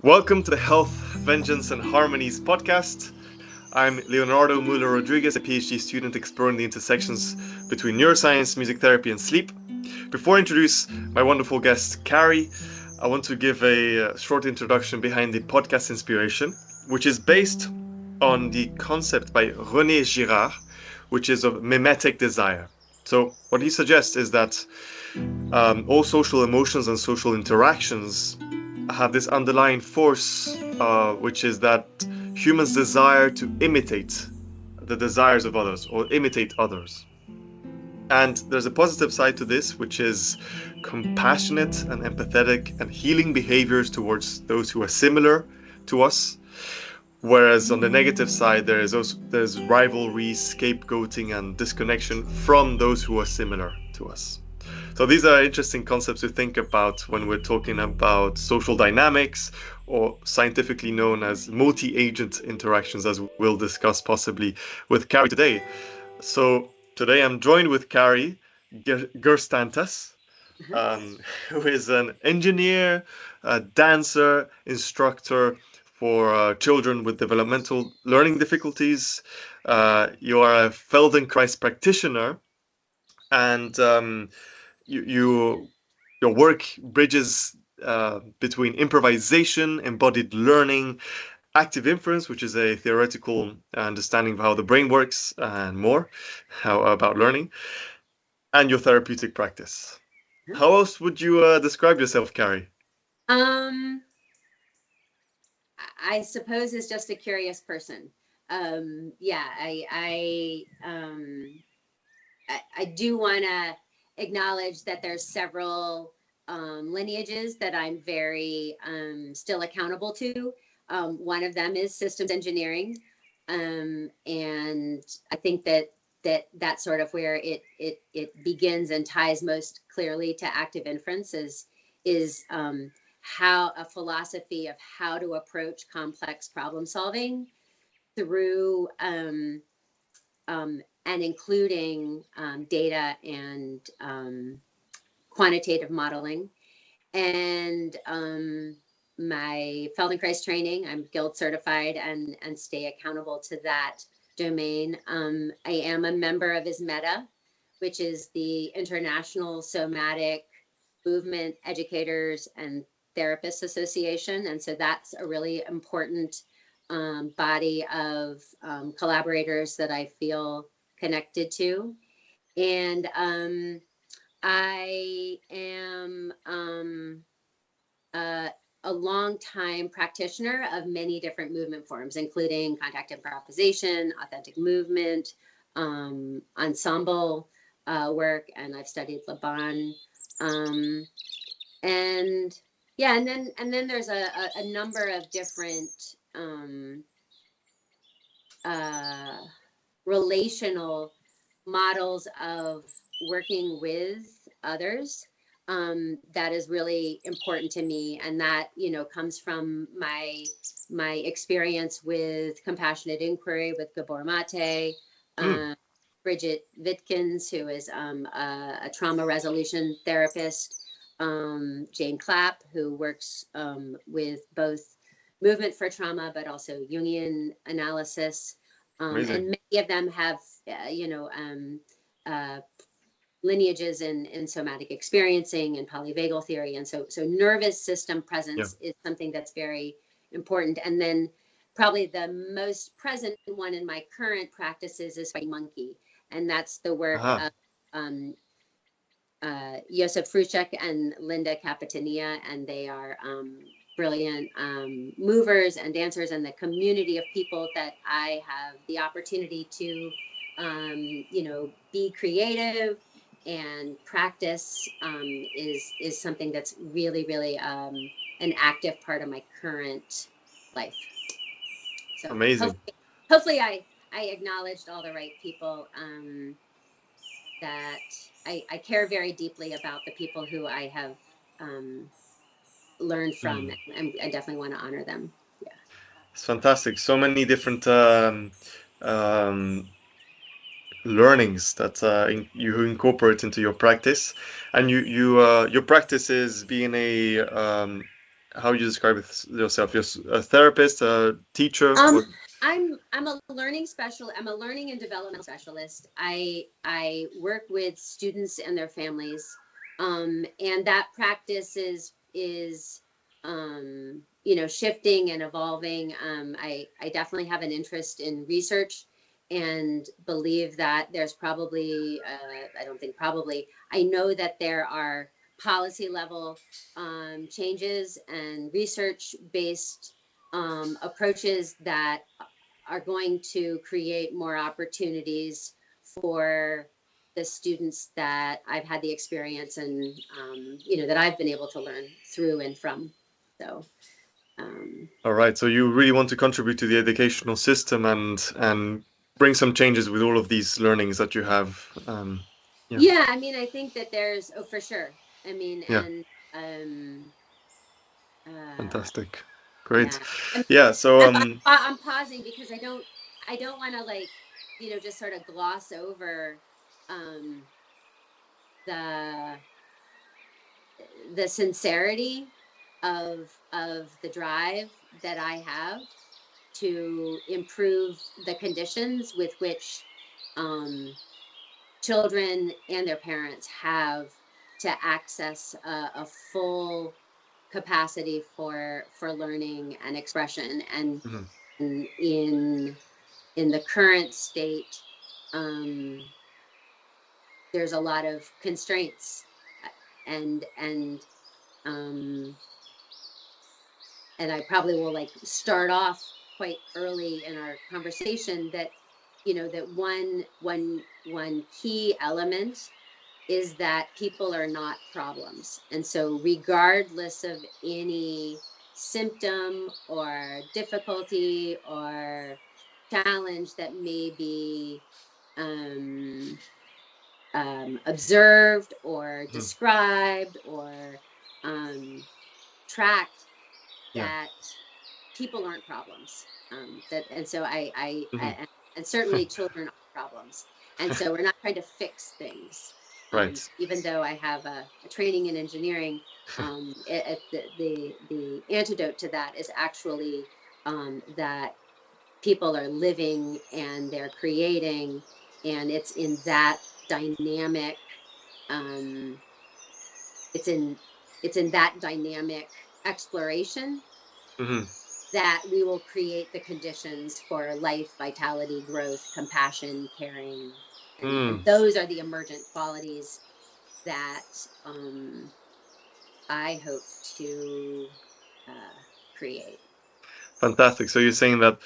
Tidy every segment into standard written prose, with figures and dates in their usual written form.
Welcome to the Health, Vengeance and Harmonies podcast. I'm Leonardo Muller-Rodriguez, a PhD student exploring the intersections between neuroscience, music therapy and sleep. Before I introduce my wonderful guest, Carrie, I want to give a short introduction behind the podcast inspiration, which is based on the concept by René Girard, which is of mimetic desire. So what he suggests is that all social emotions and social interactions have this underlying force, which is that humans desire to imitate the desires of others or imitate others. And there's a positive side to this, which is compassionate and empathetic and healing behaviors towards those who are similar to us. Whereas on the negative side, there's rivalry, scapegoating, and disconnection from those who are similar to us. So these are interesting concepts to think about when we're talking about social dynamics, or scientifically known as multi-agent interactions, as we'll discuss possibly with Carrie today. So today I'm joined with Carrie Girstantas, who is an engineer, a dancer, instructor for children with developmental learning difficulties. You are a Feldenkrais practitioner, and your work bridges between improvisation, embodied learning, active inference, which is a theoretical understanding of how the brain works and more, how about learning, and your therapeutic practice. How else would you describe yourself, Carrie? Um, I suppose is just a curious person. Yeah, I do want to acknowledge that there's several lineages that I'm very still accountable to. One of them is systems engineering, and I think that's sort of where it begins and ties most clearly to active inference is how a philosophy of how to approach complex problem solving through and including data and quantitative modeling. And my Feldenkrais training, I'm guild certified and stay accountable to that domain. I am a member of ISMETA, which is the International Somatic Movement Educators and Therapists Association. And so that's a really important body of collaborators that I feel connected to. And I am a long-time practitioner of many different movement forms, including contact improvisation, authentic movement, ensemble work, and I've studied Laban. And yeah, and then there's a number of different relational models of working with others that is really important to me, and that comes from my experience with compassionate inquiry with Gabor Mate, Bridget Vitkins, who is a trauma resolution therapist, Jane Clapp, who works with both movement for trauma but also Jungian analysis, and many of them have lineages in somatic experiencing and polyvagal theory, and so nervous system presence is something that's very important. And then probably the most present one in my current practices is Fighting Monkey, and that's the work of Josef Fruchek and Linda Capitania, and they are brilliant movers and dancers, and the community of people that I have the opportunity to be creative and practice is something that's really, really an active part of my current life. So amazing. Hopefully I acknowledged all the right people, that I care very deeply about the people who I have learned from, and I definitely want to honor them. Yeah, It's fantastic. So many different learnings that you incorporate into your practice, and your practice is being how you describe yourself? You're a therapist, a teacher? Um, What? I'm a learning special. I'm a learning and developmental specialist. I work with students and their families, and that practice is shifting and evolving. I definitely have an interest in research and believe that there's probably I don't think probably I know that there are policy level changes and research based approaches that are going to create more opportunities for the students that I've had the experience and that I've been able to learn through and from. So All right. So you really want to contribute to the educational system and bring some changes with all of these learnings that you have. Yeah. yeah, I mean, I think that there's for sure. I mean, Yeah. and uh, Fantastic. yeah, Great. I'm, Yeah. So I'm pausing because I don't want to like just sort of gloss over um, the the sincerity of the drive that I have to improve the conditions with which um, children and their parents have to access a full capacity for learning and expression mhm, and in the current state there's a lot of constraints and um, and I probably will like start off quite early in our conversation that that one key element is that people are not problems. And so regardless of any symptom or difficulty or challenge that may be um, observed or mhm. described or tracked, Yeah. that people aren't problems. That and so Mhm. and certainly children are problems. And so we're not trying to fix things. Right. Even though I have a training in engineering, the antidote to that is actually that people are living and they're creating, and it's in that dynamic. Um, it's in that dynamic exploration Mhm. that we will create the conditions for life, vitality, growth, compassion, caring, and Mm. those are the emergent qualities that I hope to uh, create. Fantastic. So you're saying that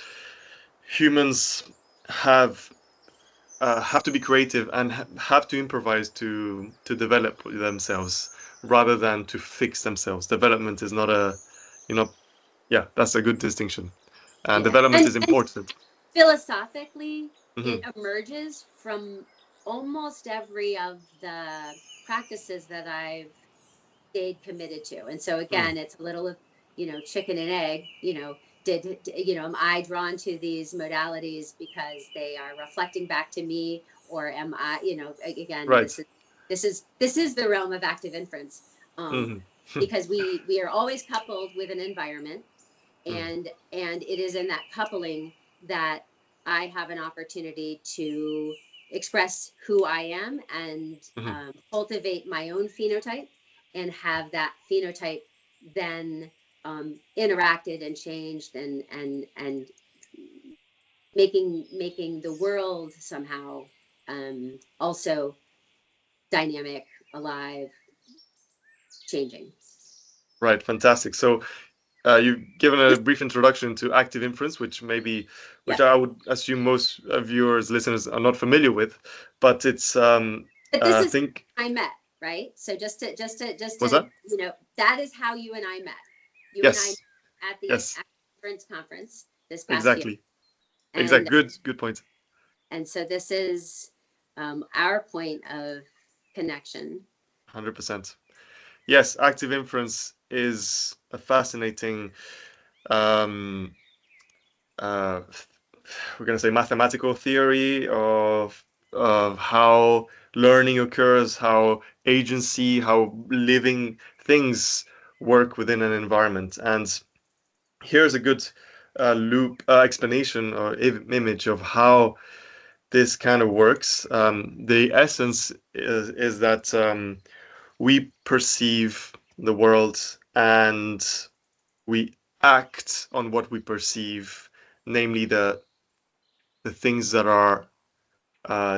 humans have have to be creative and have to improvise to develop themselves rather than to fix themselves. Development is not a, you know, yeah, that's a good distinction. And Yeah, development is and important. philosophically, it Hmm. emerges from almost every of the practices that I've stayed committed to. And so Mm. again, it's a little of chicken and egg. Am I drawn to these modalities because they are reflecting back to me, or am I? Again, Right. this is the realm of active inference, Hmm. because we are always coupled with an environment, Mm. and it is in that coupling that I have an opportunity to express who I am and Hmm. cultivate my own phenotype and have that phenotype then interacted and changed and making the world somehow also dynamic, alive, changing. Right. Fantastic. So you've given a brief introduction to active inference, which Yes, I would assume most viewers, listeners are not familiar with, but it's but this is think how I met, right? So just was to that? that is how you and I met. You and I Yes. met at the Yes. Inference conference this past year, Exactly. and Exact. Good point. so this is our point of connection. 100%. Yes, active inference is a fascinating, um, uh, we're going to say mathematical theory of how learning occurs, how agency, how living things work within an environment. And here's a good loop explanation or image of how this kind of works. The essence is that we perceive the world and we act on what we perceive, namely the things that are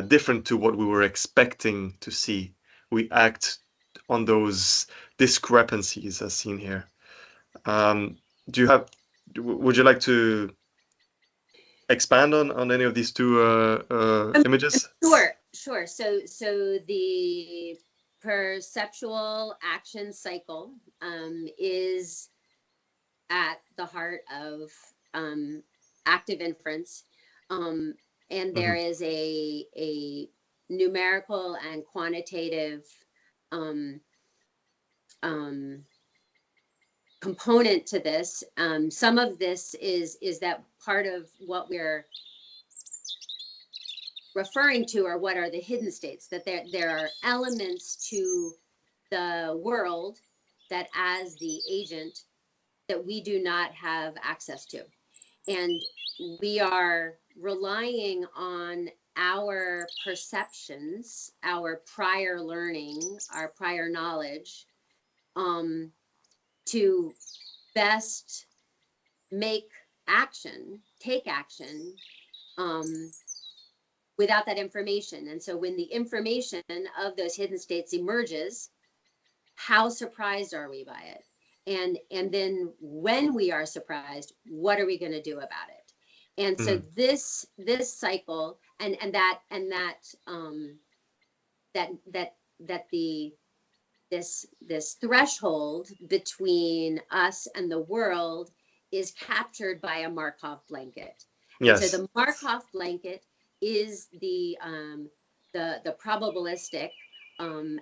different to what we were expecting to see. We act on those discrepancies as seen here. Um, do you have? Would you like to expand on any of these two images? Sure. So the perceptual action cycle is at the heart of active inference, and there Mm-hmm. is a numerical and quantitative um, um, component to this. Some of this is that part of what we're referring to are what are the hidden states, that there are elements to the world that as the agent that we do not have access to, and we are relying on our perceptions, our prior learning, our prior knowledge, um, to best make take action, um, without that information. And so when the information of those hidden states emerges, how surprised are we by it? And then when we are surprised, what are we going to do about it? And so Mm-hmm. this cycle and that that the this threshold between us and the world is captured by a Markov blanket. And so Yes. the Markov blanket is the probabilistic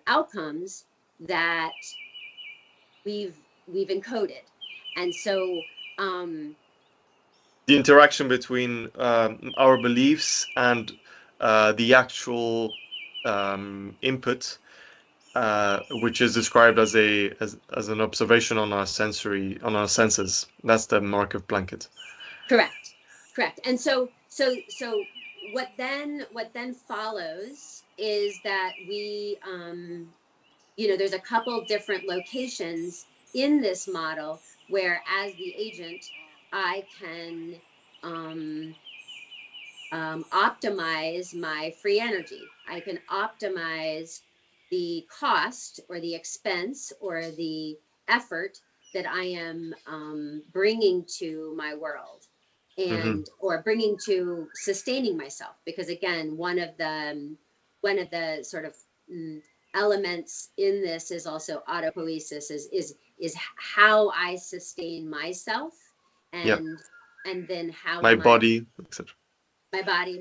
outcomes that we've encoded. And so The interaction between our beliefs and the actual input, which is described as as an observation on our senses. That's the Markov blanket. correct, correct. And so what then follows is that we there's a couple different locations in this model where as the agent I can um, optimize my free energy. I can optimize the cost or the expense or the effort that I am bringing to my world, Mm-hmm. and or bringing to sustaining myself. Because again, one of the sort of elements in this is also autopoiesis, is how I sustain myself, Yep. and then how My am I body, etc. my body,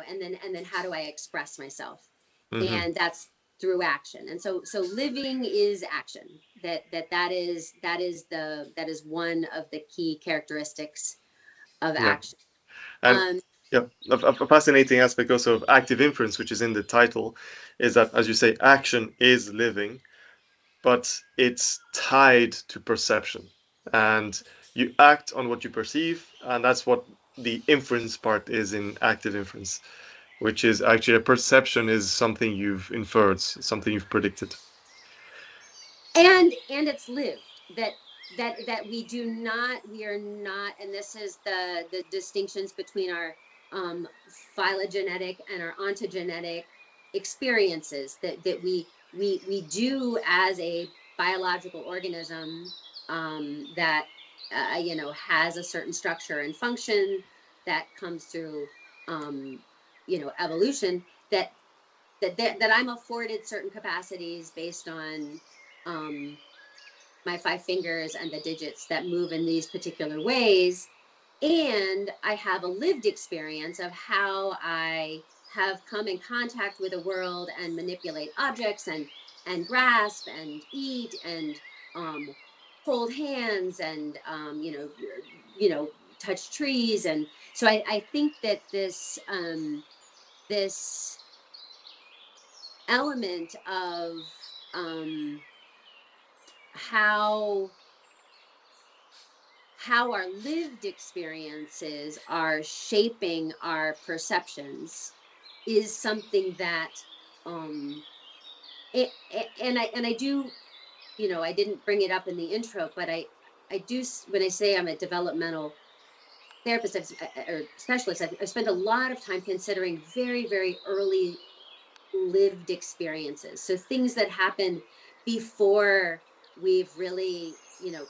and then how do I express myself? Mm-hmm. And that's through action. And so living is action. That is one of the key characteristics of Yeah. action. And Um, yeah, a fascinating aspect also of active inference, which is in the title, is that, as you say, action is living, but it's tied to perception. And you act on what you perceive, and that's what the inference part is in active inference, which is actually a perception is something you've inferred, something you've predicted. and it's lived, that we are not, and this is the distinctions between our phylogenetic and our ontogenetic experiences, that we do as a biological organism, that has a certain structure and function that comes through evolution, that that I'm afforded certain capacities based on um, my five fingers and the digits that move in these particular ways. And I have a lived experience of how I have come in contact with the world and manipulate objects and grasp and eat and hold hands and touch trees. And so I think that this element of how how our lived experiences are shaping our perceptions is something that and I do, I didn't bring it up in the intro, but I do, when I say I'm a developmental therapist or specialist, I've spent a lot of time considering very, very early lived experiences. So things that happen before we've really,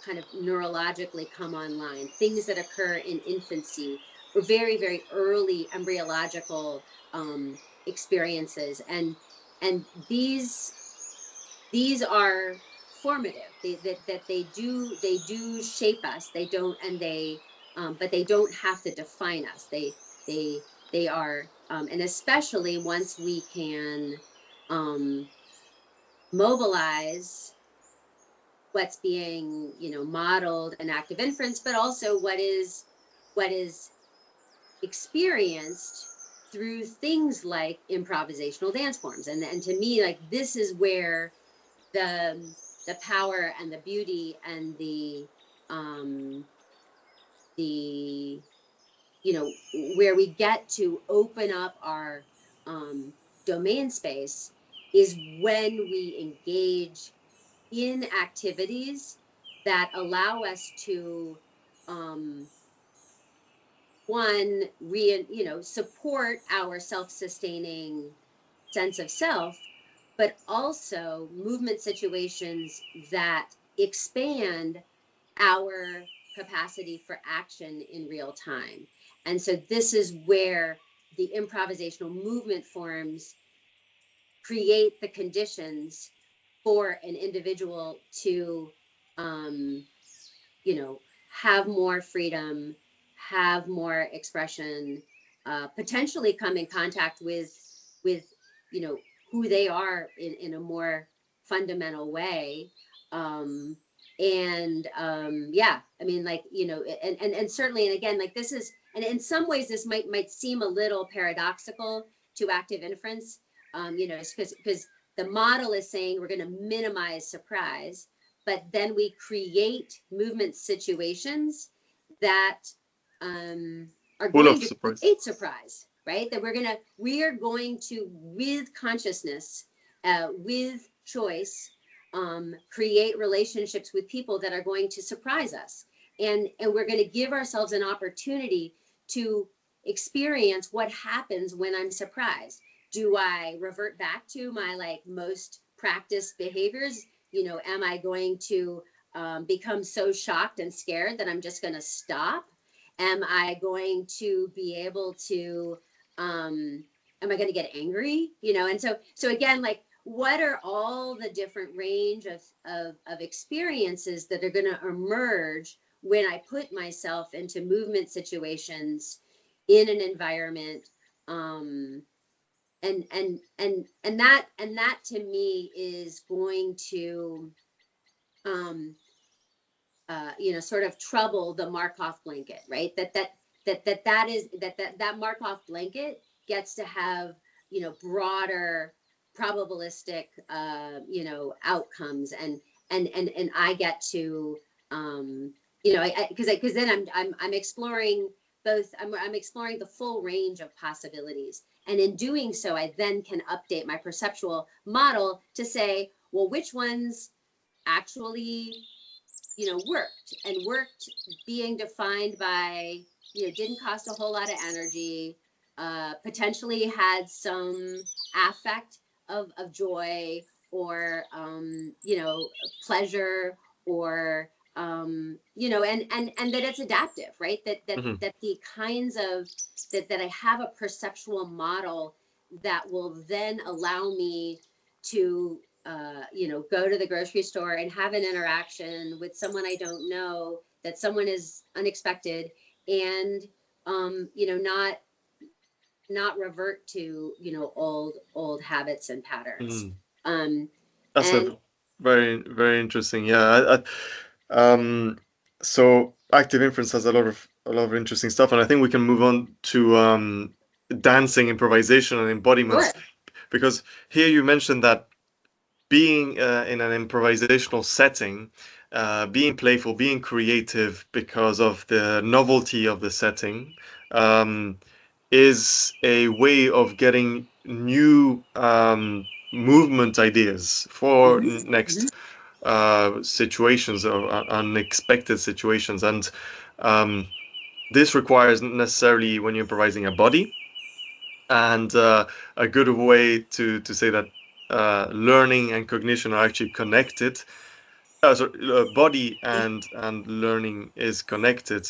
kind of neurologically come online, things that occur in infancy or very, very early embryological experiences. And these are formative. They do shape us. They don't, and they but they don't have to define us. They they are, and especially once we can um, mobilize what's being, modeled in active inference, but also what is experienced through things like improvisational dance forms. And to me, like, this is where the the power and the beauty and the where we get to open up our um, domain space is when we engage in activities that allow us to um, one support our self-sustaining sense of self, but also movement situations that expand our capacity for action in real time. And so this is where the improvisational movement forms create the conditions for an individual to um, have more freedom, have more expression, potentially come in contact with who they are in a more fundamental way. Um, and yeah, I mean, like, and certainly, and again, like, this is, and in some ways this might seem a little paradoxical to active inference, because the model is saying we're going to minimize surprise, but then we create movement situations that are Full going of to surprise. create surprise, right? That we are going to, with consciousness, with choice, create relationships with people that are going to surprise us. And we're going to give ourselves an opportunity to experience what happens when I'm surprised. Do I revert back to my, like, most practiced behaviors? Am I going to become so shocked and scared that I'm just going to stop? Am I going to be able to, am I going to get angry? And so again, like, what are all the different range of experiences that are going to emerge when I put myself into movement situations in an environment? And that to me is going to sort of trouble the Markov blanket, right? That Markov blanket gets to have, broader probabilistic, outcomes, and I get to, because then I'm exploring both. I'm exploring the full range of possibilities, and in doing so, I then can update my perceptual model to say, well, which ones actually worked being defined by, didn't cost a whole lot of energy, potentially had some affect of joy or pleasure, or and that it's adaptive, right? Mm-hmm. That the kinds of that I have a perceptual model that will then allow me to go to the grocery store and have an interaction with someone I don't know, that someone is unexpected, and not revert to old habits and patterns. Mm-hmm. Um, That's and a very, very interesting. Yeah. So active inference has a lot of interesting stuff, and I think we can move on to dancing, improvisation, and embodiments, sure, because here you mentioned that being in an improvisational setting being playful, being creative because of the novelty of the setting, is a way of getting new movement ideas for Mm-hmm. next situations or unexpected situations. And um, this requires necessarily, when you're improvising, a body. And a good way to say that learning and cognition are actually connected. Body and learning is connected.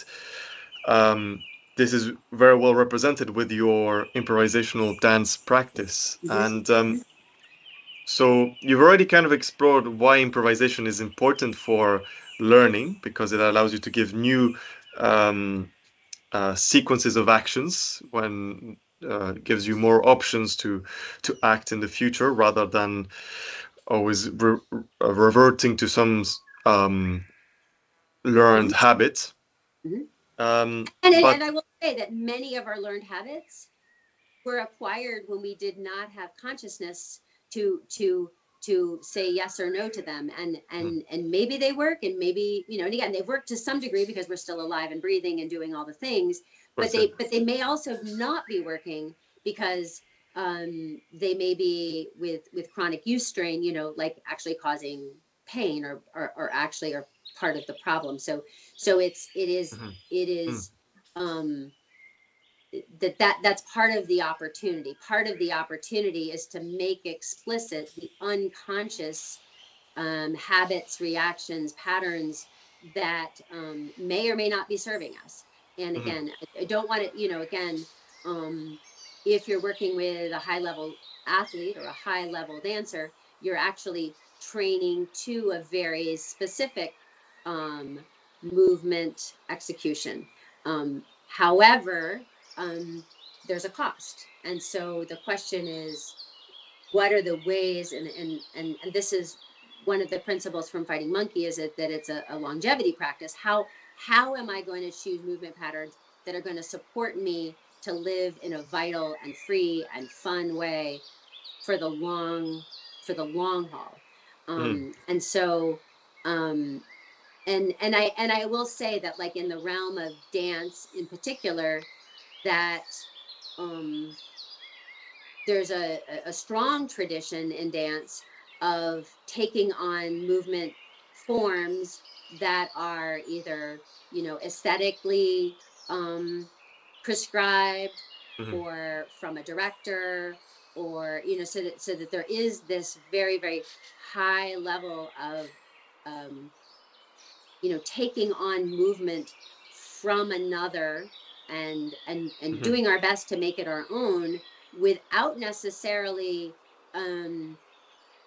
Um, this is very well represented with your improvisational dance practice. And Mm-hmm. so you've already kind of explored why improvisation is important for learning, because it allows you to give new sequences of actions when gives you more options to act in the future rather than always reverting to some um, learned Mm-hmm. habit. Mm-hmm. And But I will say that many of our learned habits were acquired when we did not have consciousness to say yes or no to them, and maybe they work, and maybe, and again, they've worked to some degree because we're still alive and breathing and doing all the things, but they may also not be working because they may be with chronic use strain, like actually causing pain, or actually are part of the problem. So it is um that's part of the opportunity. Part of the opportunity is to make explicit the unconscious habits, reactions, patterns that may or may not be serving us. And again, I don't want to, again, um, if you're working with a high level athlete or a high level dancer, you're actually training to a very specific um, movement execution. However, um, there's a cost. And so the question is, what are the ways, and this is one of the principles from Fighting Monkey, is that it's a longevity practice. How am I going to choose movement patterns that are going to support me to live in a vital and free and fun way for the long haul? And so and I will say that, like, in the realm of dance in particular, that um there's a strong tradition in dance of taking on movement forms that are either, aesthetically um, prescribed, or from a director, or, so that there is this very, very high level of um, taking on movement from another, and doing our best to make it our own, without necessarily um,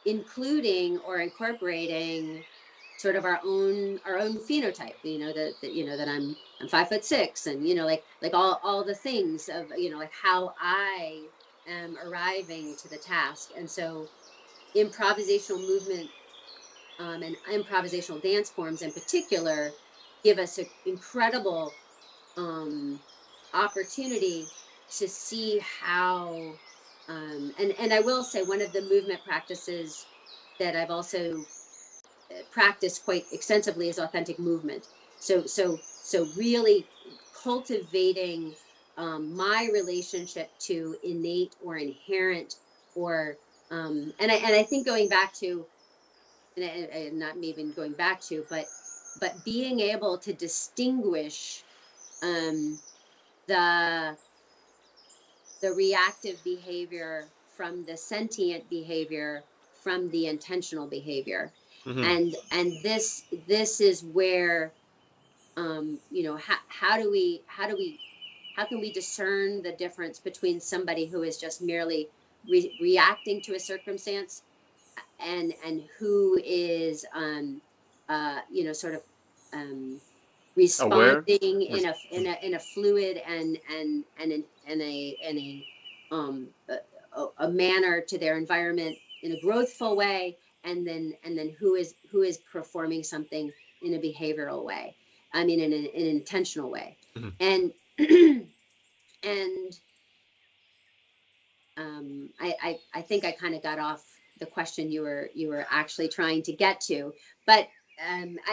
including or incorporating sort of our own phenotype. That I'm 5'6", and like all the things of, like how I am arriving to the task. And so improvisational movement, and improvisational dance forms in particular, give us an incredible um, opportunity to see how, and I will say, one of the movement practices that I've also practiced quite extensively is authentic movement. So really cultivating my relationship to innate or inherent, or and I think going back to, and not even going back to, but being able to distinguish um, the the reactive behavior from the sentient behavior from the intentional behavior. And this is where, how can we discern the difference between somebody who is just merely reacting to a circumstance, and who is sort of um, aware. responding in a fluid and a manner to their environment in a growthful way, and then who is performing something in a behavioral way. I mean, in an intentional way. And and I think I kind of got off the question you were actually trying to get to, but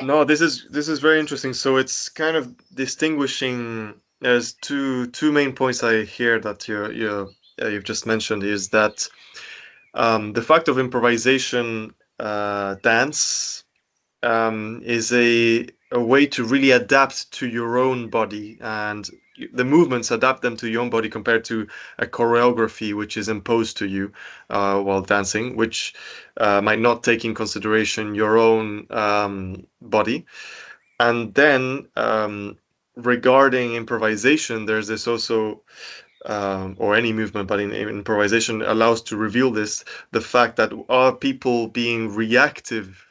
No, this is very interesting. So it's kind of distinguishing. There's two main points I hear that you've just mentioned is that the fact of improvisation dance is a way to really adapt to your own body, and the movements adapt them to your own body compared to a choreography which is imposed to you while dancing, which might not take in consideration your own body. And then regarding improvisation, there's this also or any movement, but in improvisation allows to reveal this, the fact that are people being reactive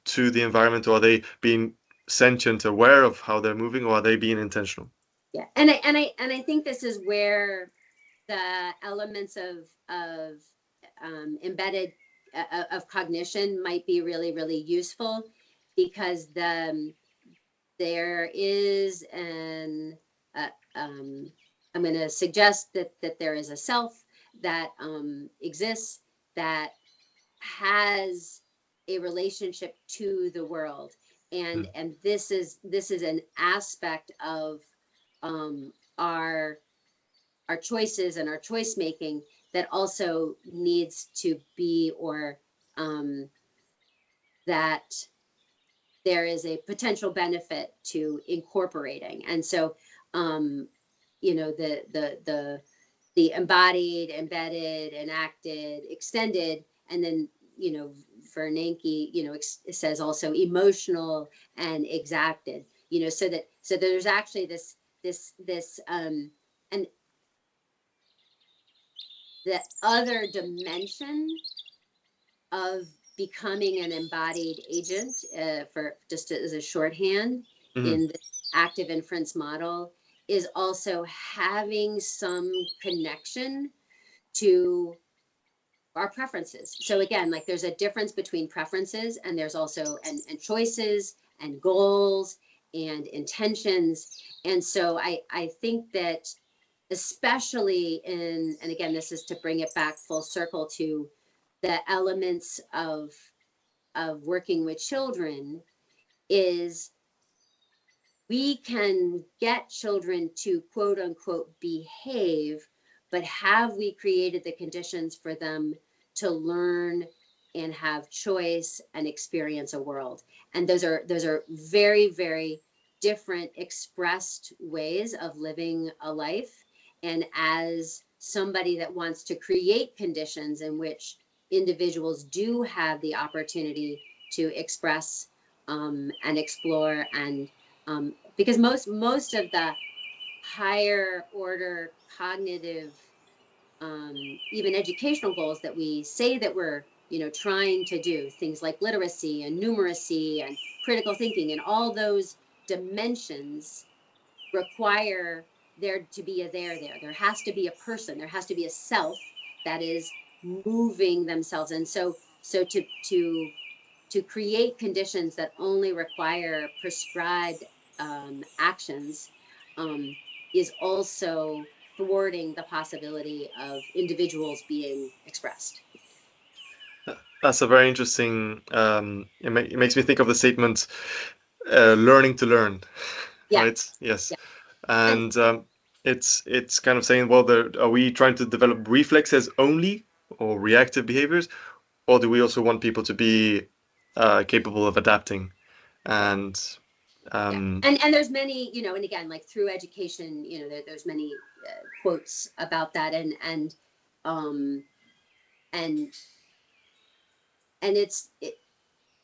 to the environment, or are they being sentient, aware of how they're moving, or are they being intentional? Yeah, and I think this is where the elements of embedded of cognition might be really really useful, because there is an I'm going to suggest that there is a self that exists, that has a relationship to the world, and this is an aspect of our choices and our choice making that also needs to be, or that there is a potential benefit to incorporating. And so the embodied, embedded, enacted, extended, and then Bernanke says also emotional and exacted, so there's actually this and the other dimension of becoming an embodied agent, for just as a shorthand, in the active inference model, is also having some connection to our preferences. So again, like there's a difference between preferences, and there's also and choices and goals and intentions. And so I think that, especially and again, this is to bring it back full circle to the elements of working with children, is we can get children to quote unquote behave, but have we created the conditions for them to learn and have choice and experience a world? And those are very, very different expressed ways of living a life. And as somebody that wants to create conditions in which individuals do have the opportunity to express and explore, and because most of the higher order cognitive, even educational goals that we say that we're trying to do, things like literacy and numeracy and critical thinking, and all those dimensions require there to be a there has to be a person, there has to be a self that is moving themselves. And so to create conditions that only require prescribed actions, is also thwarting the possibility of individuals being expressed. That's a very interesting. It makes me think of the statement, "Learning to learn," Yeah, right? Yes, yeah, and and it's kind of saying, well, are we trying to develop reflexes only, or reactive behaviors, or do we also want people to be capable of adapting? yeah. And Yeah, um, and there's many, and again, like through education, there's many quotes about that, um and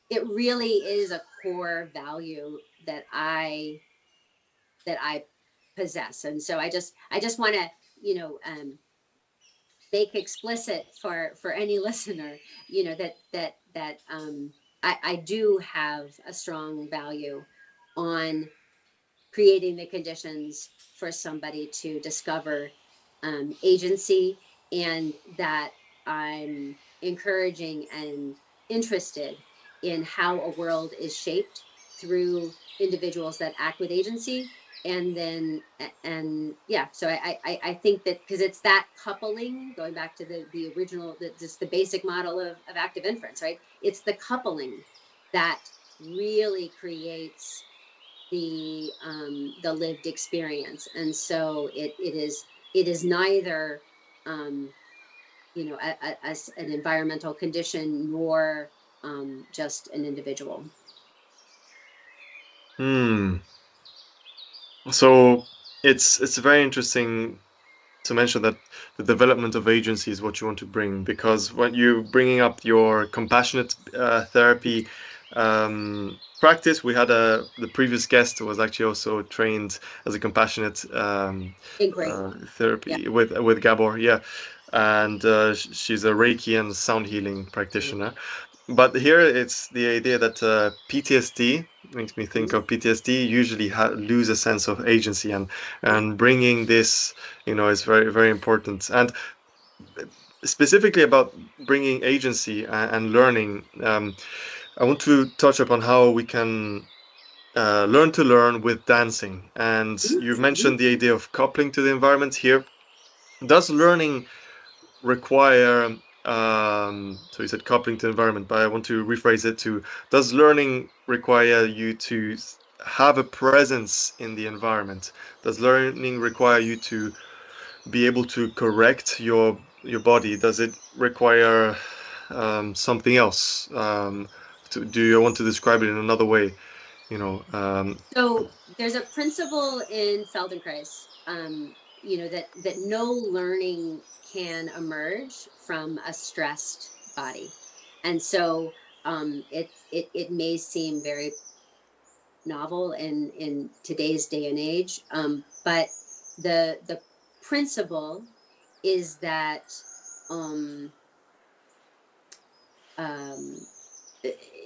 it really is a core value that I possess. And so I just want to make explicit for any listener, that I do have a strong value on creating the conditions for somebody to discover agency, and that I'm encouraging and interested in how a world is shaped through individuals that act with agency. And then, and yeah, so I think that because it's that coupling, going back to the original, just the basic model of active inference, right? It's the coupling that really creates the lived experience. And so it is neither an environmental condition nor just an individual. So it's very interesting to mention that the development of agency is what you want to bring, because when you're bringing up your compassionate therapy practice, we had the previous guest was actually also trained as a compassionate Inquiry. Yeah. therapy with Gabor, yeah, and she's a Reiki and sound healing practitioner. But here it's the idea that PTSD makes me think of PTSD usually lose a sense of agency, and bringing this, is very, very important. And specifically about bringing agency and learning, I want to touch upon how we can learn to learn with dancing. And you've mentioned the idea of coupling to the environment here. Does learning require so you said coupling to environment, but I want to rephrase it to, does learning require you to have a presence in the environment? Does learning require you to be able to correct your body? Does it require something else? Do you want to describe it in another way? So there's a principle in Feldenkrais, that no learning can emerge from a stressed body. And so it may seem very novel in today's day and age, but the principle is that um, um,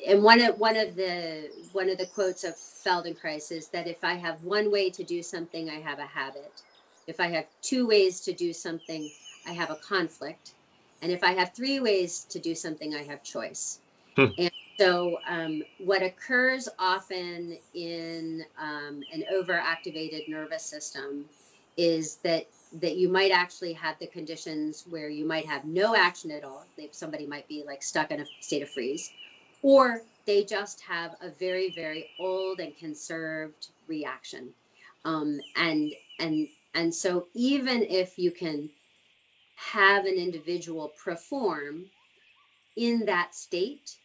and one of the quotes of Feldenkrais is that if I have one way to do something, I have a habit. If I have two ways to do something, I have a conflict. And if I have three ways to do something, I have choice. And so, what occurs often in an overactivated nervous system is that you might actually have the conditions where you might have no action at all. Somebody might be like stuck in a state of freeze, or they just have a very, very old and conserved reaction. Um, and and and so even if you can have an individual perform in that state,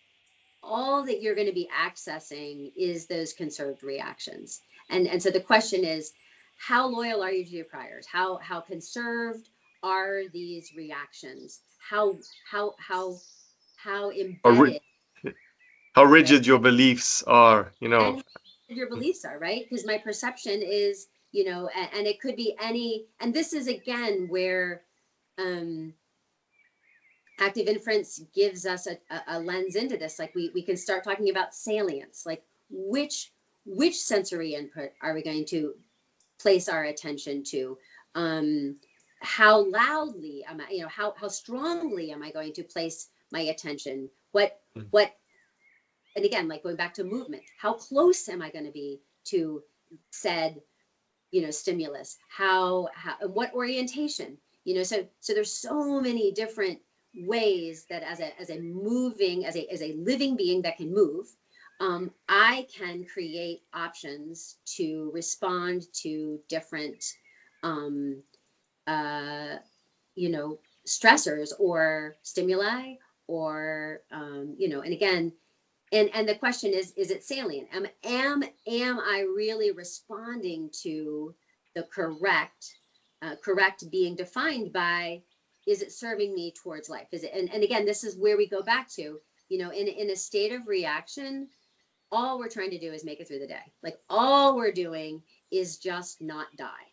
all that you're going to be accessing is those conserved reactions. And so the question is, how loyal are you to your priors? How conserved are these reactions? How How, ri- embedded, how right? rigid your beliefs are, And your beliefs are, right? Because my perception is, and it could be any, and this is again where um active inference gives us a lens into this. Like we can start talking about salience, like which sensory input are we going to place our attention to? How loudly am I, how strongly am I going to place my attention? What and again, like going back to movement, how close am I going to be to said, stimulus? How what orientation? So there's so many different ways that as a moving, as a living being that can move, I can create options to respond to different um, uh, stressors or stimuli, or and again, and the question is it salient? Am I really responding to the correct being defined by, is it serving me towards life? Is it, and again, this is where we go back to, in a state of reaction, all we're trying to do is make it through the day. Like all we're doing is just not die.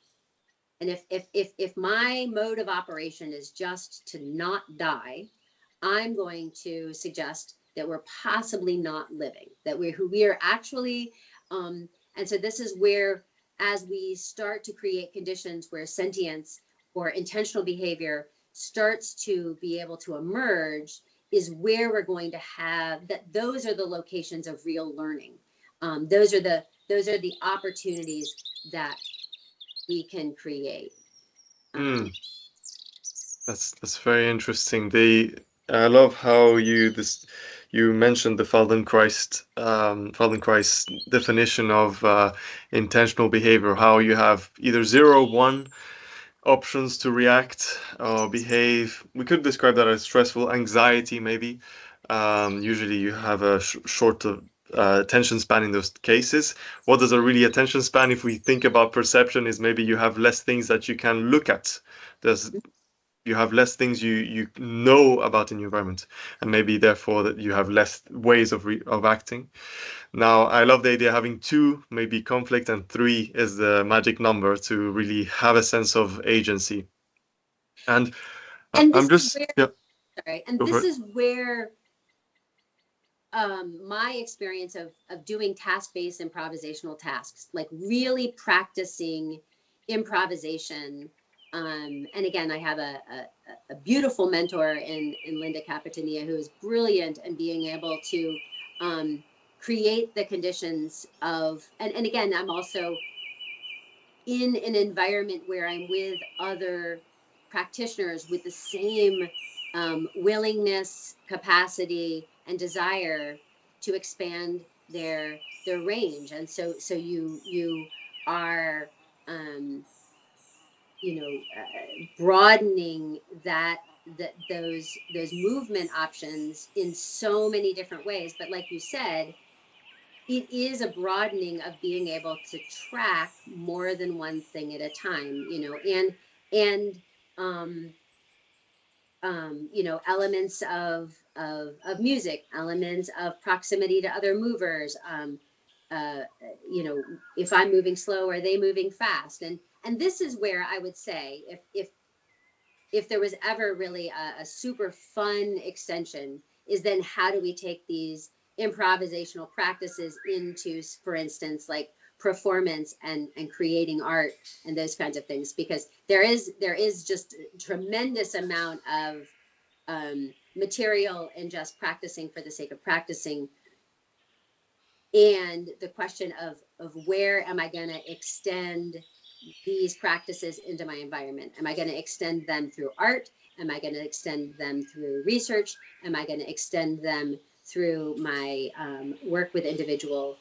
And if my mode of operation is just to not die, I'm going to suggest that we're possibly not living, that we are actually, and so this is where, as we start to create conditions where sentience or intentional behavior starts to be able to emerge, is where we're going to have that. Those are the locations of real learning. Those are the opportunities that we can create. mm, that's very interesting. I love how you mentioned the Feldenkrais definition of intentional behavior, how you have either 0, 1 options to react or behave. We could describe that as stressful anxiety, maybe. Usually you have a shorter attention span in those cases. What does a really attention span, if we think about perception, is maybe you have less things that you can look at. You have less things you know about in your environment, and maybe therefore that you have less ways of acting. Now, I love the idea of having 2, maybe conflict, and 3 is the magic number to really have a sense of agency. And And this I'm is just, where, yeah, sorry, and go for this it. is where my experience of doing task-based improvisational tasks, like really practicing improvisation. And again, I have a beautiful mentor in Linda Capitania, who is brilliant in being able to create the conditions of, and again, I'm also in an environment where I'm with other practitioners with the same willingness, capacity, and desire to expand their range. And so you are broadening those movement options in so many different ways. But like you said, it is a broadening of being able to track more than one thing at a time, and um, elements of music, elements of proximity to other movers. Uh, if I'm moving slow, are they moving fast? And this is where I would say, if there was ever really a super fun extension, is then how do we take these improvisational practices into, for instance, like performance and creating art and those kinds of things, because there is just a tremendous amount of material in just practicing for the sake of practicing. And the question of where am I going to extend these practices into my environment? Am I going to extend them through art? Am I going to extend them through research? Am I going to extend them through my work with individual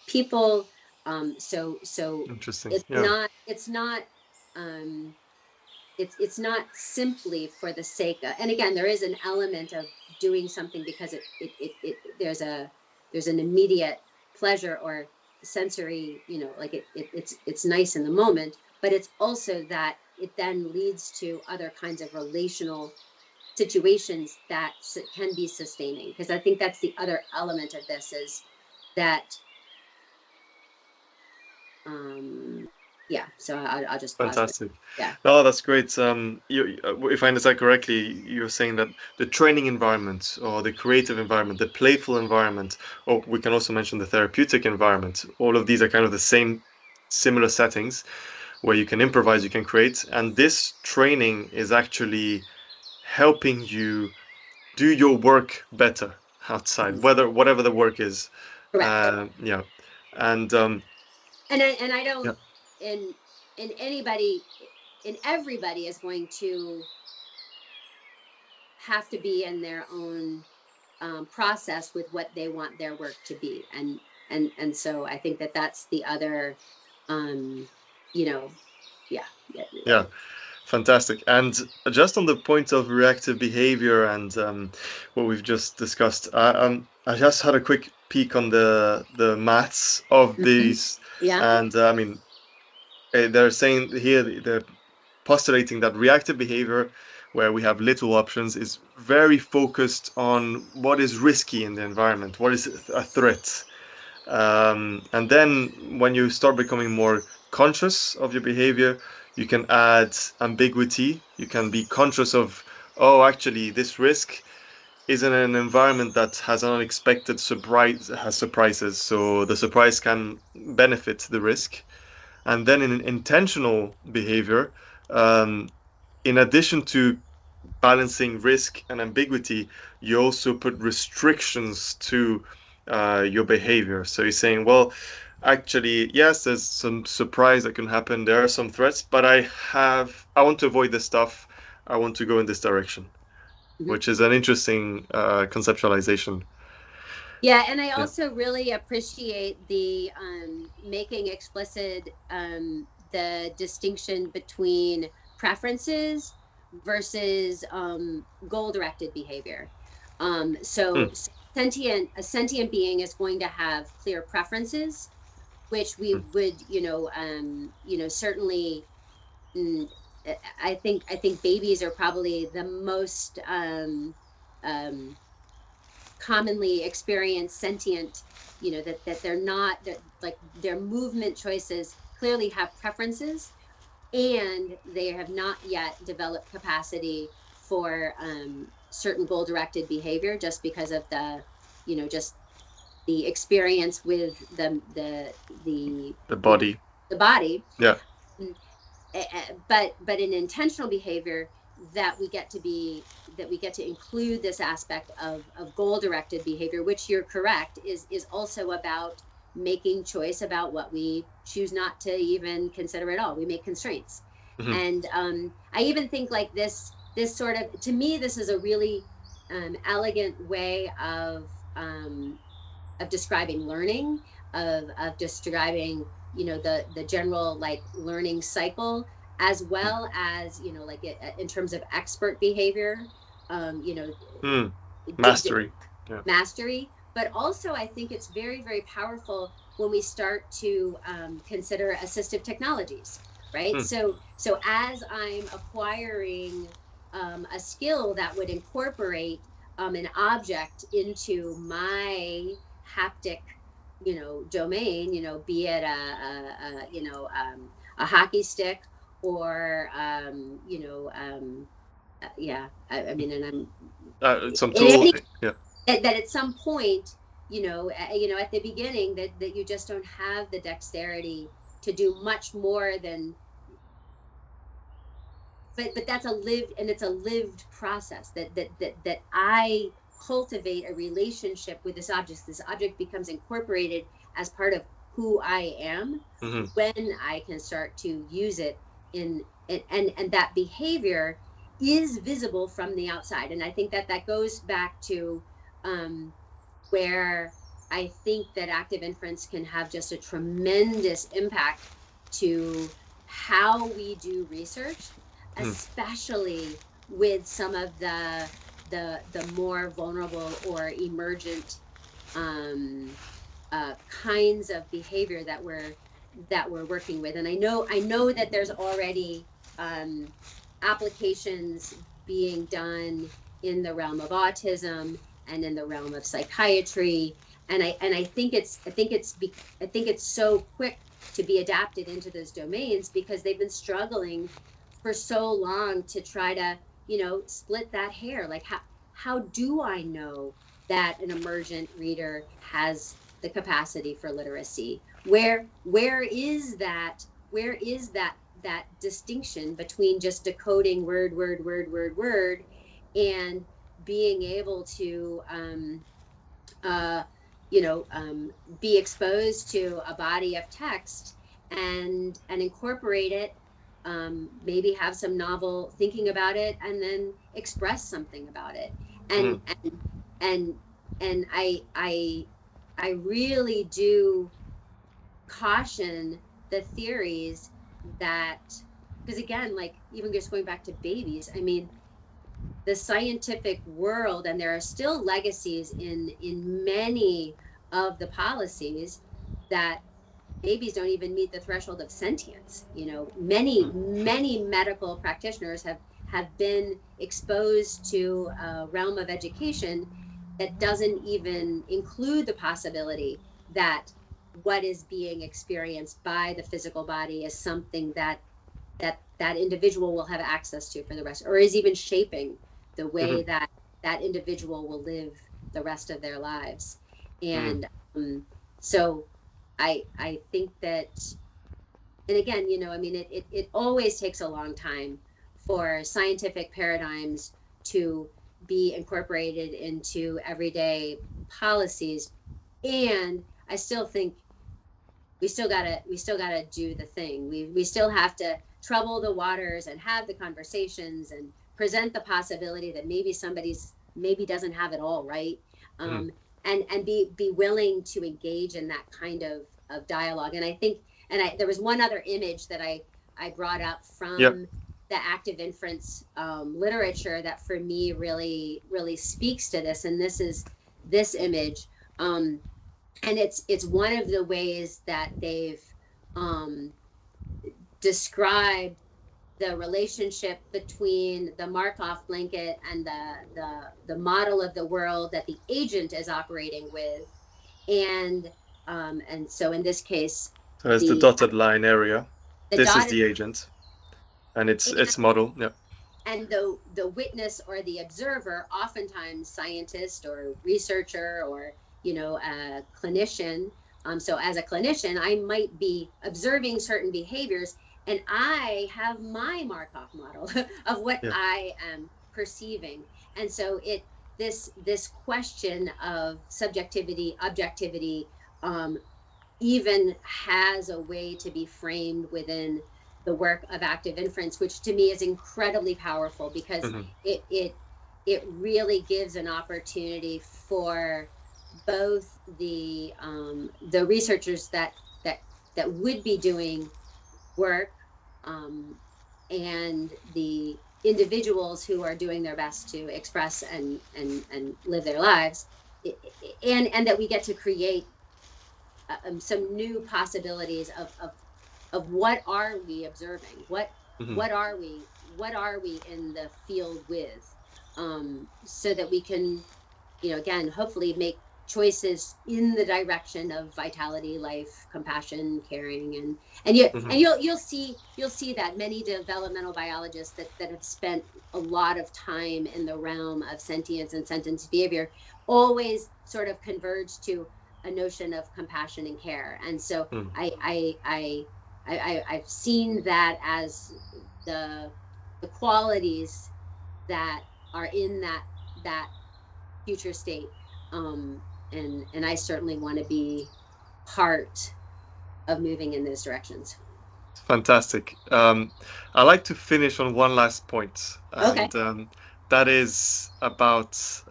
people? So Interesting. it's Yeah. not um, it's not simply for the sake of, and again, there is an element of doing something because there's an immediate pleasure or sensory, like it's nice in the moment, but it's also that it then leads to other kinds of relational situations that can be sustaining, because I think that's the other element of this, is that yeah, so I'll just pause there. Fantastic. Yeah. No, that's great. If I understand correctly, you're saying that the training environment or the creative environment, the playful environment, or we can also mention the therapeutic environment, all of these are kind of the same, similar settings where you can improvise, you can create. And this training is actually helping you do your work better outside, Mhm. whatever the work is. Correct. Yeah. And And I don't, yeah, and and anybody and everybody is going to have to be in their own process with what they want their work to be. And so I think that that's the other um you know yeah, yeah, yeah. Fantastic. And just on the point of reactive behavior and what we've just discussed, I just had a quick peek on the maths of mhm, these, yeah, and I mean, they're saying here they're postulating that reactive behavior, where we have little options, is very focused on what is risky in the environment, what is a threat. And then when you start becoming more conscious of your behavior, you can add ambiguity. You can be conscious of, oh, actually, this risk is in an environment that has an unexpected surprise, has surprises. So the surprise can benefit the risk. And then in intentional behavior, um, in addition to balancing risk and ambiguity, you also put restrictions to your behavior. So you're saying, well, actually, yes, there's some surprise that can happen. There are some threats, but I want to avoid this stuff. I want to go in this direction, mhm. which is an interesting conceptualization. Yeah, and I Yeah. also really appreciate the making explicit the distinction between preferences versus goal-directed behavior. Mm, So a sentient being is going to have clear preferences, which we mm, would, certainly. mm, I think babies are probably the most um, commonly experience sentient, that they're not, that like their movement choices clearly have preferences, and they have not yet developed capacity for certain goal directed behavior, just because of the, just the experience with the you know body. the body. Yeah. But in intentional behavior, that we get to be that we get to include this aspect of goal directed behavior, which, you're correct, is also about making choice about what we choose not to even consider at all. We make constraints. Hmm. And I even think, like, this sort of, to me, this is a really elegant way of describing learning, of describing, the general, like, learning cycle, as well as, like, in terms of expert behavior, um, you know Mm. d- d- Mastery. Yeah. mastery. But also, I think it's very, very powerful when we start to consider assistive technologies, right? Mm, So as I'm acquiring a skill that would incorporate an object into my haptic, domain, be it a hockey stick, or yeah, I mean, and I'm some in tool. any, Yeah. that at some point, at the beginning, that you just don't have the dexterity to do much more than, but that's a lived, and it's a lived process, that I cultivate a relationship with this object becomes incorporated as part of who I am, Hmm. when I can start to use it in, and that behavior is visible from the outside. And I think that goes back to um, where I think that active inference can have just a tremendous impact to how we do research, Mm, especially with some of the more vulnerable or emergent um, kinds of behavior that we're working with. And I know that there's already um, applications being done in the realm of autism and in the realm of psychiatry. And I think it's so quick to be adapted into those domains, because they've been struggling for so long to try to, split that hair. Like, how do I know that an emergent reader has the capacity for literacy? Where is that distinction between just decoding word, word, word, word, word, and being able to uh, be exposed to a body of text, and incorporate it, maybe have some novel thinking about it, and then express something about it. and mm, and and and I really do caution the theories that, because, again, like, even just going back to babies, I mean, the scientific world, and there are still legacies in many of the policies, that babies don't even meet the threshold of sentience. Many, mm, many medical practitioners have been exposed to a realm of education that doesn't even include the possibility that what is being experienced by the physical body is something that individual will have access to for the rest, or is even shaping the way mhm, that individual will live the rest of their lives. mm, And so I think that, and again, I mean, it always takes a long time for scientific paradigms to be incorporated into everyday policies. And I still think we still gotta do the thing. We still have to trouble the waters and have the conversations and present the possibility that maybe somebody's maybe doesn't have it all right. mm, um, and be willing to engage in that kind of dialogue. And I think, there was one other image that I brought up Yeah. from the active inference literature that for me really speaks to this, and this is this image, and it's one of the ways that they've um, described the relationship between the Markov blanket and the model of the world that the agent is operating with, and so in this case, So it's the the dotted line area. the This is dotted the agent, and line, its model. Yeah. and the witness or the observer, oftentimes scientist or researcher or a clinician. So as a clinician, I might be observing certain behaviors, and I have my Markov model of what Yeah. I am perceiving. And so this question of subjectivity, objectivity, um, even has a way to be framed within the work of active inference, which to me is incredibly powerful, because Mm-hmm. it really gives an opportunity for both the researchers that would be doing work, um, and the individuals who are doing their best to express and live their lives, and that we get to create some new possibilities of what are we observing, Mm-hmm. what are we in the field with, so that we can, again, hopefully make choices in the direction of vitality, life, compassion, caring, Mm-hmm. and you'll see that many developmental biologists that have spent a lot of time in the realm of sentience and sentient behavior always sort of converge to a notion of compassion and care. And so Mm-hmm. I've seen that as the the qualities that are in that future state, and I certainly want to be part of moving in those directions. Fantastic. I like to finish on one last point, Okay. and that is about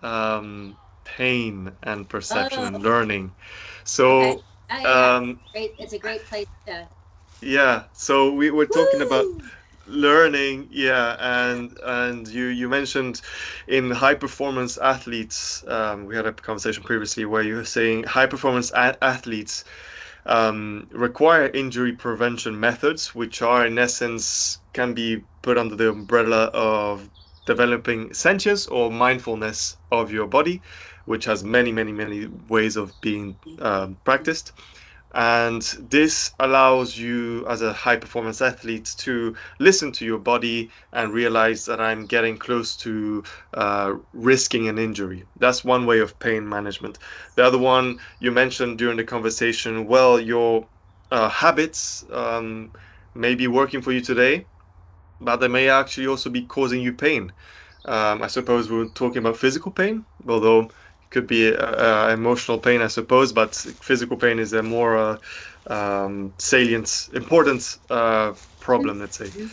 pain and perception Oh, and learning. okay. So, Oh, yeah. um, Great. It's a great place to. yeah, so we were talking about Woo! learning, yeah, and you mentioned in high performance athletes, we had a conversation previously where you were saying high performance athletes require injury prevention methods, which are in essence can be put under the umbrella of developing sentience or mindfulness of your body, which has many ways of being practiced. And this allows you, as a high performance athlete, to listen to your body and realize that I'm getting close to risking an injury. That's one way of pain management. The other one you mentioned during the conversation, well, your habits may be working for you today, but they may actually also be causing you pain. I suppose we are talking about physical pain, although it could be emotional pain, I suppose, but physical pain is a more salient, important problem, let's say. Mhm.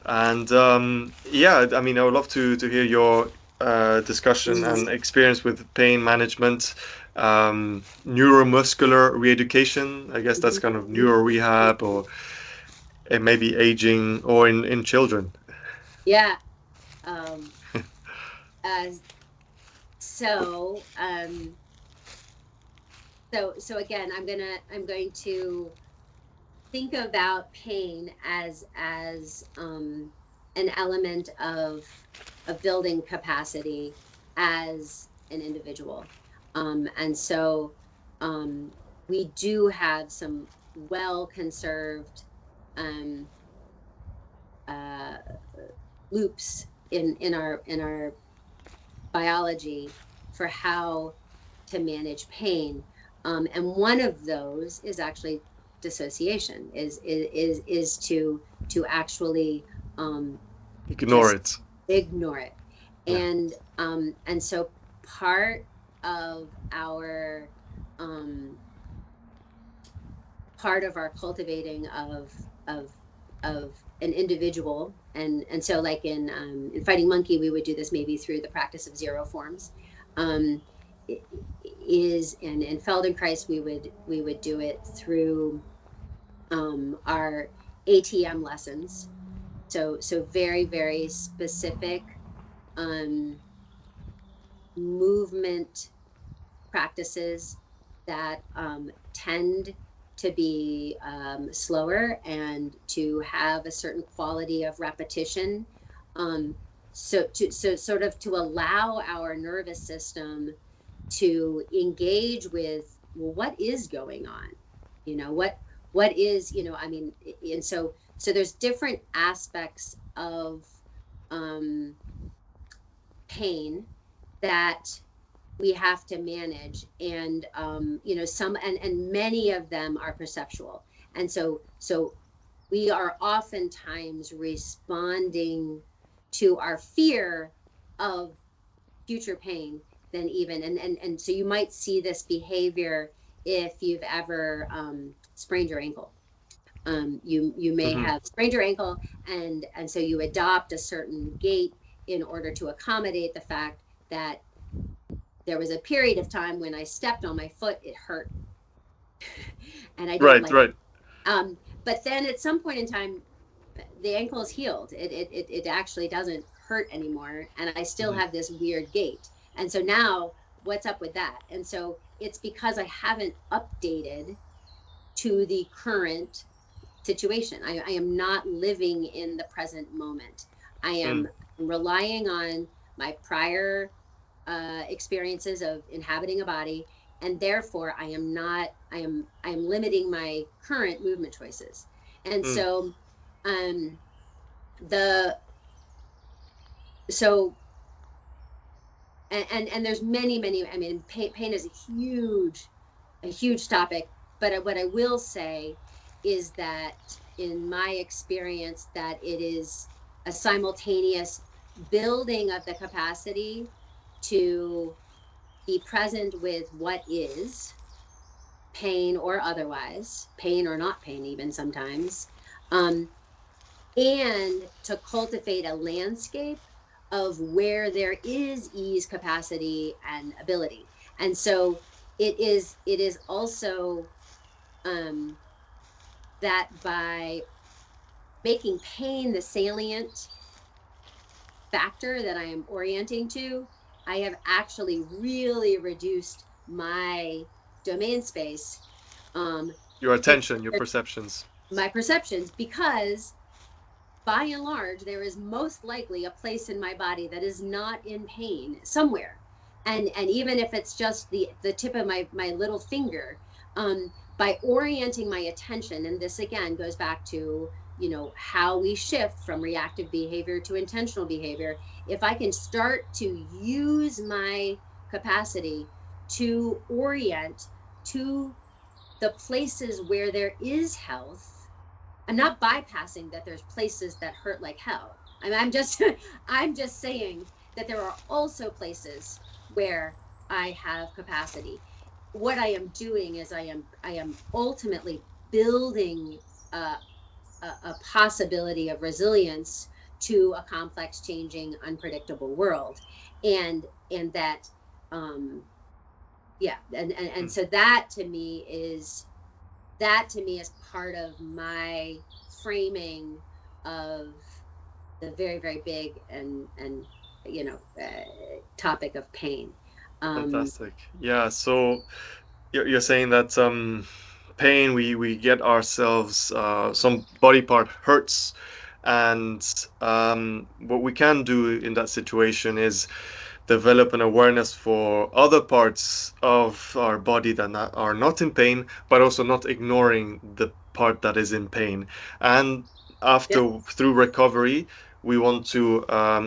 And yeah, I mean, I would love to hear your discussion and experience with pain management, neuromuscular reeducation. I guess that's kind of neuro rehab, or it may be aging, or in children. Yeah. Um, uh, so, um, so again, I'm going to think about pain as an element of building capacity as an individual, and so we do have some well conserved um, uh, loops in our biology for how to manage pain, and one of those is actually dissociation, is to actually Ignore just it. ignore it. Yeah. And so part of our um, part of our cultivating of of an individual, and so like in Fighting Monkey, we would do this maybe through the practice of zero forms, um, is in Feldenkrais we would do it through our ATM lessons. So very, very specific um, movement practices that tend to be slower and to have a certain quality of repetition. Um, so sort of to allow our nervous system to engage with, well, what is going on? What is, I mean, and so there's different aspects of um, pain that we have to manage, and some, and many of them are perceptual, and so we are oftentimes responding to our fear of future pain than even, and so you might see this behavior if you've ever sprained your ankle. You may Mm-hmm. have sprained your ankle, and so you adopt a certain gait in order to accommodate the fact that there was a period of time when I stepped on my foot, it hurt, and I don't Right, like. right. But then at some point in time, the ankle is healed. It actually doesn't hurt anymore, and I still Mm-hmm. have this weird gait. And so now, what's up with that? And so it's because I haven't updated to the current situation. I am not living in the present moment. I Mm, am relying on my prior experiences of inhabiting a body, and therefore I am not. I am limiting my current movement choices, and mm, so um, the so and there's many. I mean, pain is a huge topic. But what I will say is that in my experience, that it is a simultaneous building of the capacity to be present with what is pain or otherwise, pain or not pain, even sometimes, um, and to cultivate a landscape of where there is ease, capacity, and ability. And so it is also um, that by making pain the salient factor that I am orienting to, I have actually really reduced my domain space, um, your in attention, your perceptions. my perceptions, because by and large, there is most likely a place in my body that is not in pain somewhere. And even if it's just the tip of my little finger, by orienting my attention, and this again goes back to, how we shift from reactive behavior to intentional behavior. If I can start to use my capacity to orient to the places where there is health, I'm not bypassing that there's places that hurt like hell. I'm just I'm just saying that there are also places where I have capacity. What I am doing is I am ultimately building a, a possibility of resilience to a complex, changing, unpredictable world, and that um, yeah, and Mm, so that to me is part of my framing of the very, very big and topic of pain. um fantastic. Yeah, so you're saying that pain, we get ourselves some body part hurts, and what we can do in that situation is develop an awareness for other parts of our body that are not in pain, but also not ignoring the part that is in pain. And yep. after, through recovery, we want to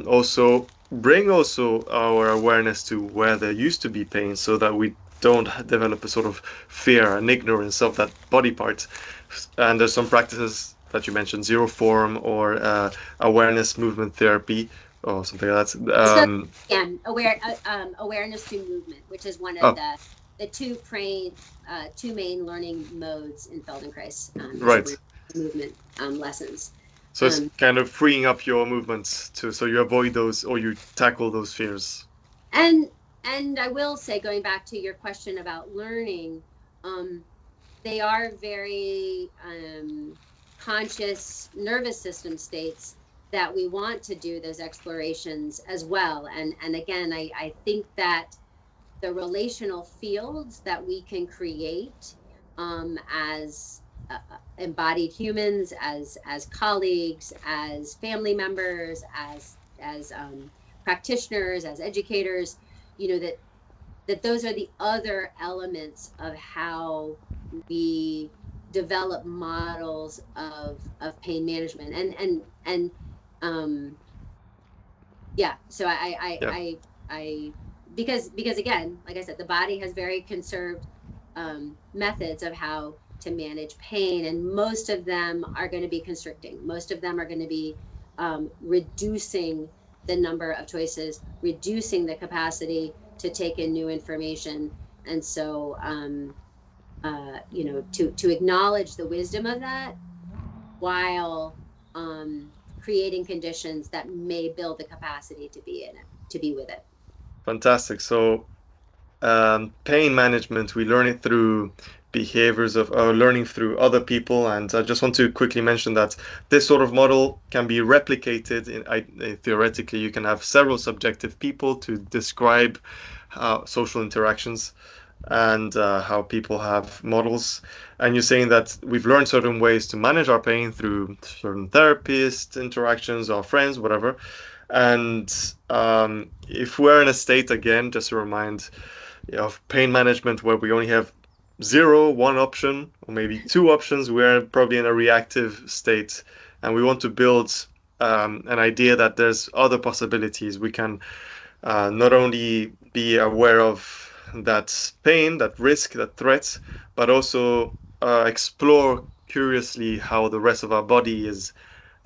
also bring also our awareness to where there used to be pain, so that we don't develop a sort of fear and ignorance of that body part. And there's some practices that you mentioned, zero form or awareness movement therapy or something like that. So again, awareness to movement, which is one of Oh, the two main learning modes in Feldenkrais, is right. awareness movement lessons. So it's um kind of freeing up your movements to, so you avoid those or you tackle those fears. and and I will say, going back to your question about learning, they are very conscious nervous system states that we want to do those explorations as well. And again, I think that the relational fields that we can create as embodied humans, as colleagues, as family members, as practitioners, as educators, you know, that those are the other elements of how we develop models of pain management. And um yeah, so Yeah, I because again, like I said, the body has very conserved methods of how to manage pain, and most of them are going to be constricting. Most of them are going to be reducing the number of choices, reducing the capacity to take in new information. And so you know, to acknowledge the wisdom of that while creating conditions that may build the capacity to be in it, to be with it. fantastic. So pain management, we learn it through behaviors of learning through other people. And I just want to quickly mention that this sort of model can be replicated theoretically. You can have several subjective people to describe social interactions and how people have models. And you're saying that we've learned certain ways to manage our pain through certain therapist interactions, our friends, whatever. And if we're in a state, again, just to remind, of pain management where we only have zero, one option, or maybe two options, we're probably in a reactive state. And we want to build an idea that there's other possibilities. We can not only be aware of that pain, that risk, that threat, but also explore curiously how the rest of our body is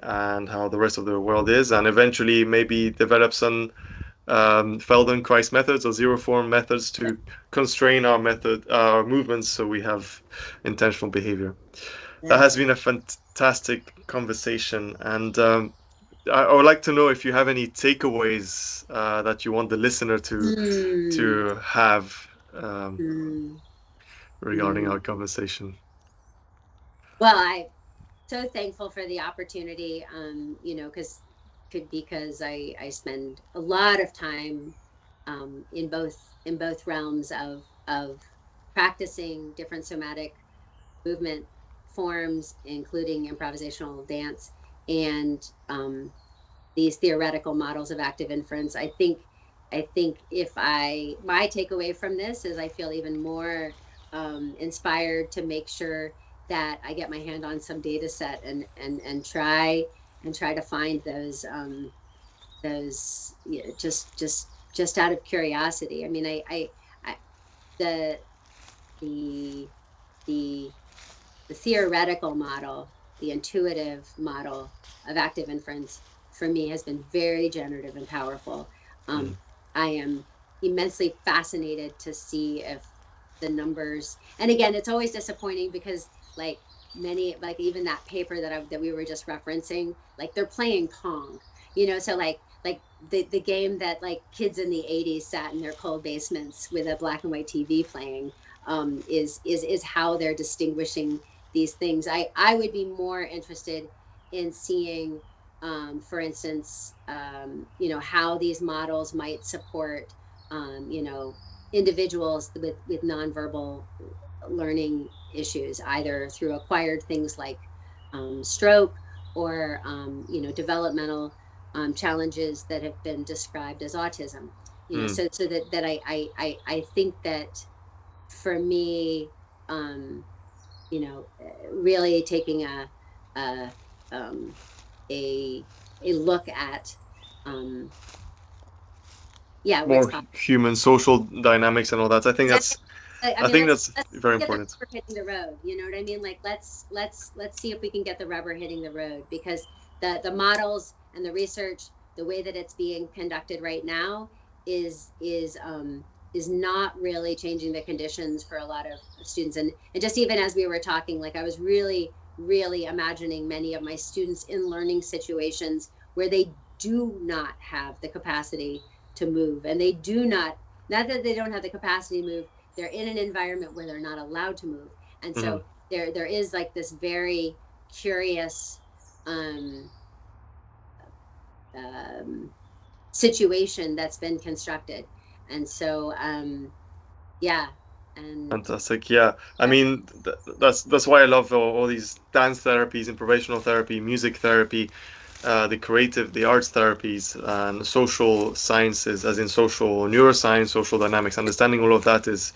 and how the rest of the world is, and eventually maybe develop some Feldenkrais methods or zero form methods to constrain our movements, so we have intentional behavior. That has been a fantastic conversation, and I would like to know if you have any takeaways that you want the listener to have Mm. regarding Mm. our conversation. Well, I'm so thankful for the opportunity, you know, because I spend a lot of time in both realms of practicing different somatic movement forms, including improvisational dance and these theoretical models of active inference. I think if my takeaway from this is I feel even more inspired to make sure that I get my hand on some data set and try to find those, you know, just out of curiosity. I mean, I the the the the theoretical model, the intuitive model of active inference for me has been very generative and powerful. Mm. I am immensely fascinated to see if the numbers, and again, it's always disappointing because like like even that paper that we were just referencing, like they're playing Pong, you know, so like the game that like kids in the 80s sat in their cold basements with a black and white TV playing, is how they're distinguishing these things. I would be more interested in seeing, for instance, you know, how these models might support, you know, individuals with nonverbal learning issues, either through acquired things like stroke or, you know, developmental challenges that have been described as autism. You know, Mm. so that I think that for me, um, you know, really taking a um, a a look at um, yeah, what's More possible. human social dynamics and all that. I think Exactly. that's I I mean, think that's let's very get the important. rubber hitting the road. You know what I mean? Like let's see if we can get the rubber hitting the road, because the models and the research, the way that it's being conducted right now, is not really changing the conditions for a lot of students. And just even as we were talking, like I was really imagining many of my students in learning situations where they do not have the capacity to move, and they do not Not that they don't have the capacity to move, they're in an environment where they're not allowed to move. And Mm-hmm. so there is like this very curious situation that's been constructed. And so yeah. And Fantastic. Yeah. I mean, that's why I love all these dance therapies, improvisational therapy, music therapy, the creative, the arts therapies, and social sciences, as in social neuroscience, social dynamics. Understanding all of that is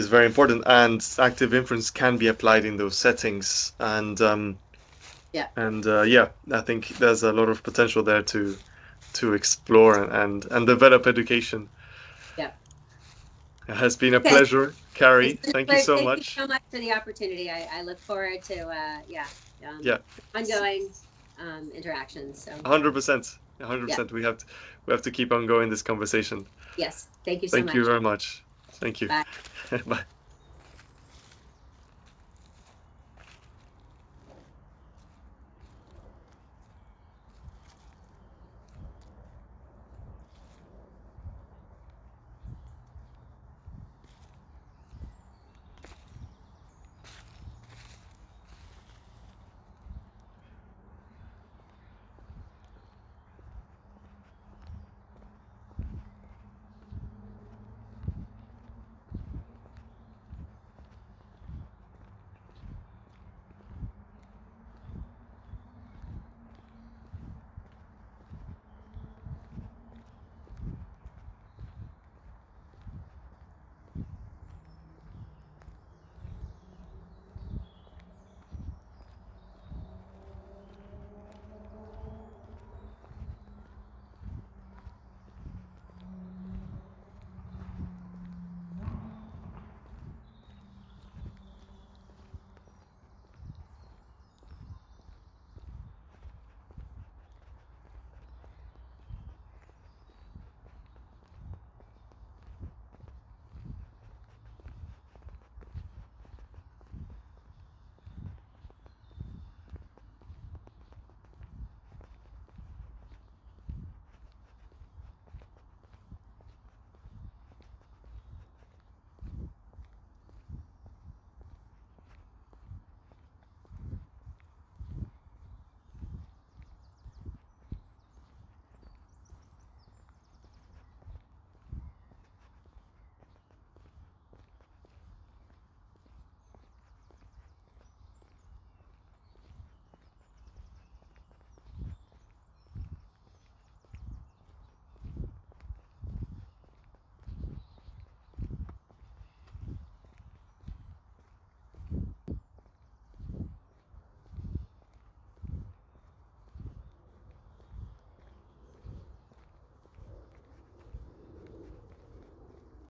very important, and active inference can be applied in those settings. yeah. Yeah, I think there's a lot of potential there to explore and develop education. Yeah. It has been a Okay. pleasure, Carrie. It's been a Thank you pleasure. so Thank you much. so much for the opportunity. I look forward to Yeah, ongoing interactions. So 100%. yeah. 100%. We have to keep on going this conversation. Yes. Thank you so Thank you much. very much. Thank you. Bye. Bye.